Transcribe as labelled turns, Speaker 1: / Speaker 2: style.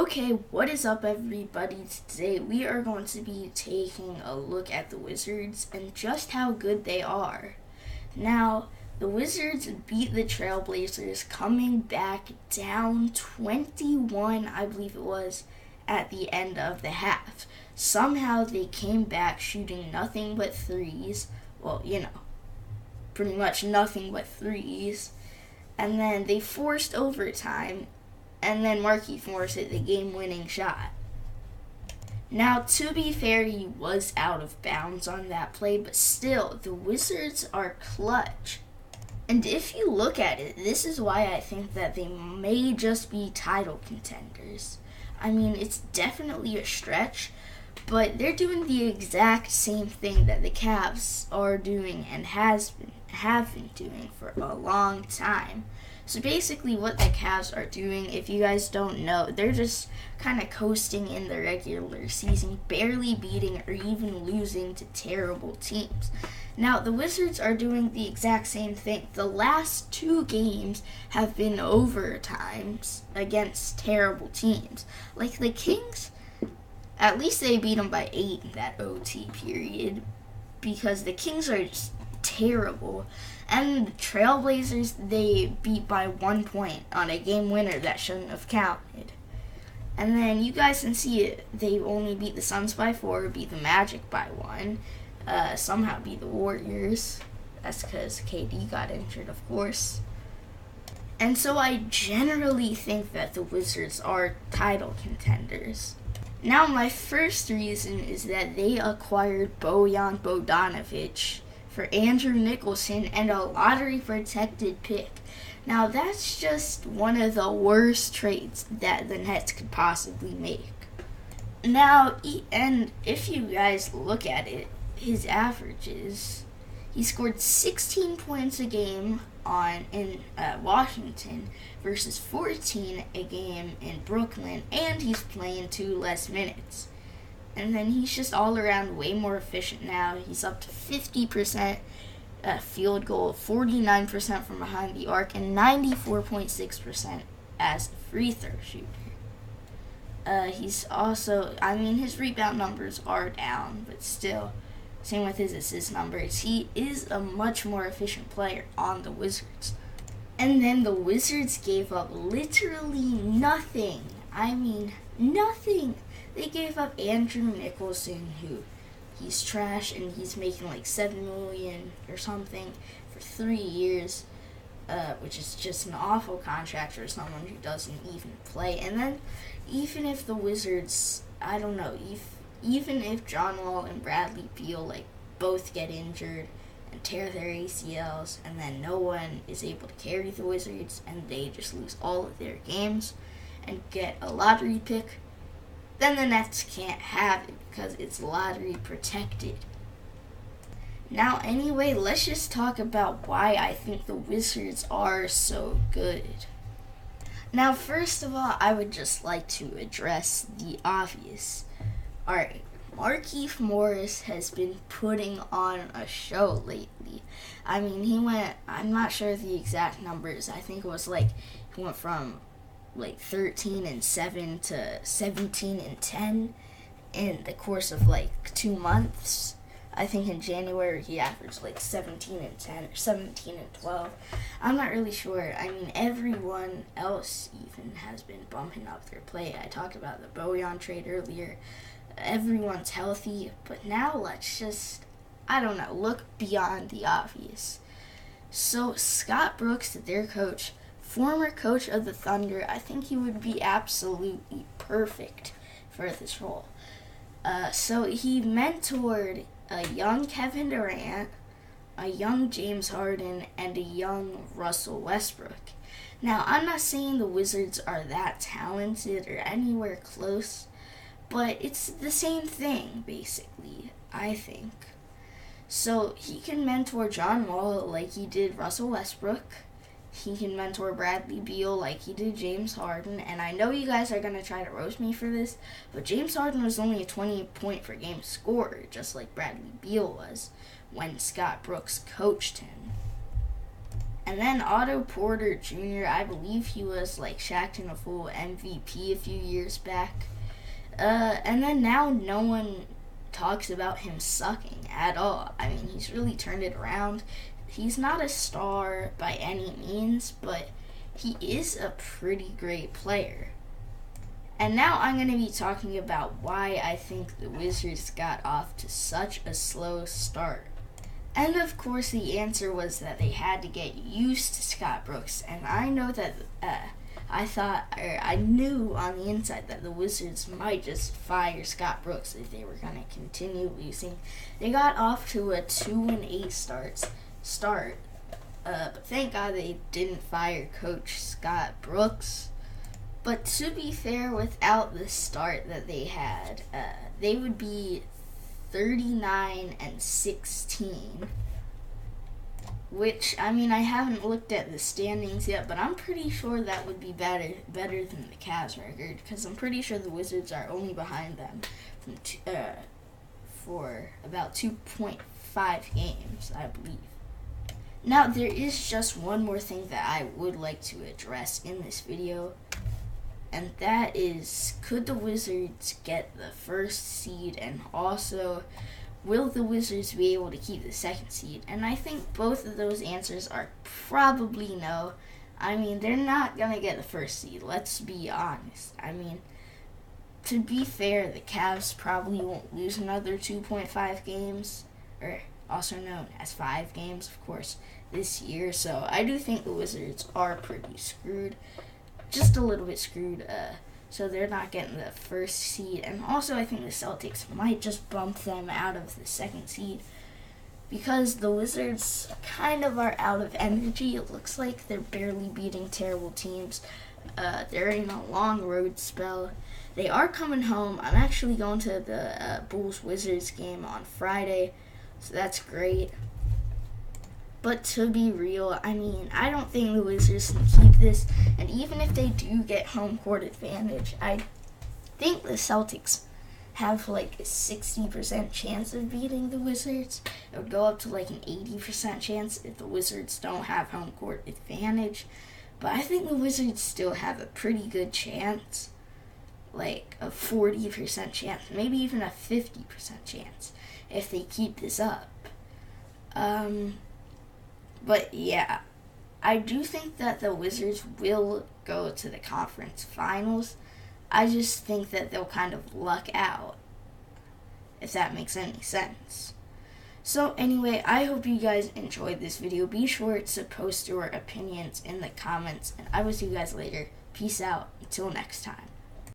Speaker 1: Okay, what is up, everybody? Today we are going to be taking a look at the Wizards and just how good they are. Now, the Wizards beat the Trailblazers, coming back down 21, I believe it was, at the end of the half. Somehow they came back shooting nothing but threes. Well, pretty much nothing but threes. And then they forced overtime. And then Markieff Morris hit the game-winning shot. Now, to be fair, he was out of bounds on that play, but still, the Wizards are clutch. And if you look at it, this is why I think that they may just be title contenders. I mean, it's definitely a stretch, but they're doing the exact same thing that the Cavs are doing and have been doing for a long time. So basically what the Cavs are doing, if you guys don't know, they're just kind of coasting in the regular season, barely beating or even losing to terrible teams. Now, the Wizards are doing the exact same thing. The last two games have been overtimes against terrible teams. Like the Kings, at least they beat them by 8 in that OT period, because the Kings are just terrible. And the Trailblazers, they beat by 1 point on a game winner that shouldn't have counted. And then you guys can see it. They only beat the Suns by 4, beat the Magic by 1, somehow beat the Warriors. That's because KD got injured, of course. And so I generally think that the Wizards are title contenders. Now, my first reason is that they acquired Bojan Bogdanovic for Andrew Nicholson and a lottery-protected pick. Now, that's just one of the worst trades that the Nets could possibly make. Now, and if you guys look at it, his averages, he scored 16 points a game in Washington versus 14 a game in Brooklyn, and he's playing 2 less minutes. And then he's just all around way more efficient now. He's up to 50% field goal, 49% from behind the arc, and 94.6% as a free throw shooter. He's also, his rebound numbers are down, but still, same with his assist numbers. He is a much more efficient player on the Wizards. And then the Wizards gave up literally nothing. Nothing. They gave up Andrew Nicholson, who he's trash, and he's making like $7 million or something for 3 years, which is just an awful contract for someone who doesn't even play. And then even if the Wizards, even if John Wall and Bradley Beal both get injured and tear their ACLs, and then no one is able to carry the Wizards, and they just lose all of their games and get a lottery pick, then the Nets can't have it because it's lottery protected. Now, anyway, let's just talk about why I think the Wizards are so good. Now, first of all, I would just like to address the obvious. Alright, Markieff Morris has been putting on a show lately. I'm not sure the exact numbers. I think it was he went from 13-7 to 17-10 in the course of 2 months. I think in January he averaged 17-10 or 17-12. I'm not really sure. Everyone else even has been bumping up their play. I talked about the Bojan trade earlier. Everyone's healthy, but now let's just, look beyond the obvious. So Scott Brooks, their coach, former coach of the Thunder, I think he would be absolutely perfect for this role. So he mentored a young Kevin Durant, a young James Harden, and a young Russell Westbrook. Now, I'm not saying the Wizards are that talented or anywhere close, but it's the same thing, basically, I think. So he can mentor John Wall like he did Russell Westbrook. He can mentor Bradley Beal like he did James Harden. And I know you guys are going to try to roast me for this, but James Harden was only a 20-point-per-game scorer, just like Bradley Beal was when Scott Brooks coached him. And then Otto Porter Jr., I believe he was like Shaqtin' a Fool MVP a few years back. And then now no one talks about him sucking at all. I mean, he's really turned it around. He's not a star by any means, but he is a pretty great player. And now I'm going to be talking about why I think the Wizards got off to such a slow start. And of course the answer was that they had to get used to Scott Brooks. And I know that I knew on the inside that the Wizards might just fire Scott Brooks if they were going to continue losing. They got off to a 2-8 start. But thank God they didn't fire Coach Scott Brooks. But to be fair, without the start that they had, they would be 39-16. Which, I mean, I haven't looked at the standings yet, but I'm pretty sure that would be better than the Cavs record, because I'm pretty sure the Wizards are only behind them for about 2.5 games, I believe. Now, there is just one more thing that I would like to address in this video, and that is, could the Wizards get the first seed, and also, will the Wizards be able to keep the second seed? And I think both of those answers are probably no. I mean, they're not going to get the first seed, let's be honest. I mean, to be fair, the Cavs probably won't lose another 2.5 games, or also known as 5 games, of course, this year. So I do think the Wizards are pretty screwed, just a little bit screwed. So they're not getting the first seed. And also I think the Celtics might just bump them out of the second seed, because the Wizards kind of are out of energy. It looks like they're barely beating terrible teams. They're in a long road spell. They are coming home. I'm actually going to the Bulls-Wizards game on Friday, so that's great. But to be real, I mean, I don't think the Wizards can keep this. And even if they do get home court advantage, I think the Celtics have like a 60% chance of beating the Wizards. It would go up to like an 80% chance if the Wizards don't have home court advantage. But I think the Wizards still have a pretty good chance, like a 40% chance, maybe even a 50% chance if they keep this up. But yeah, I do think that the Wizards will go to the conference finals. I just think that they'll kind of luck out, if that makes any sense. So anyway, I hope you guys enjoyed this video. Be sure to post your opinions in the comments, and I will see you guys later. Peace out. Until next time.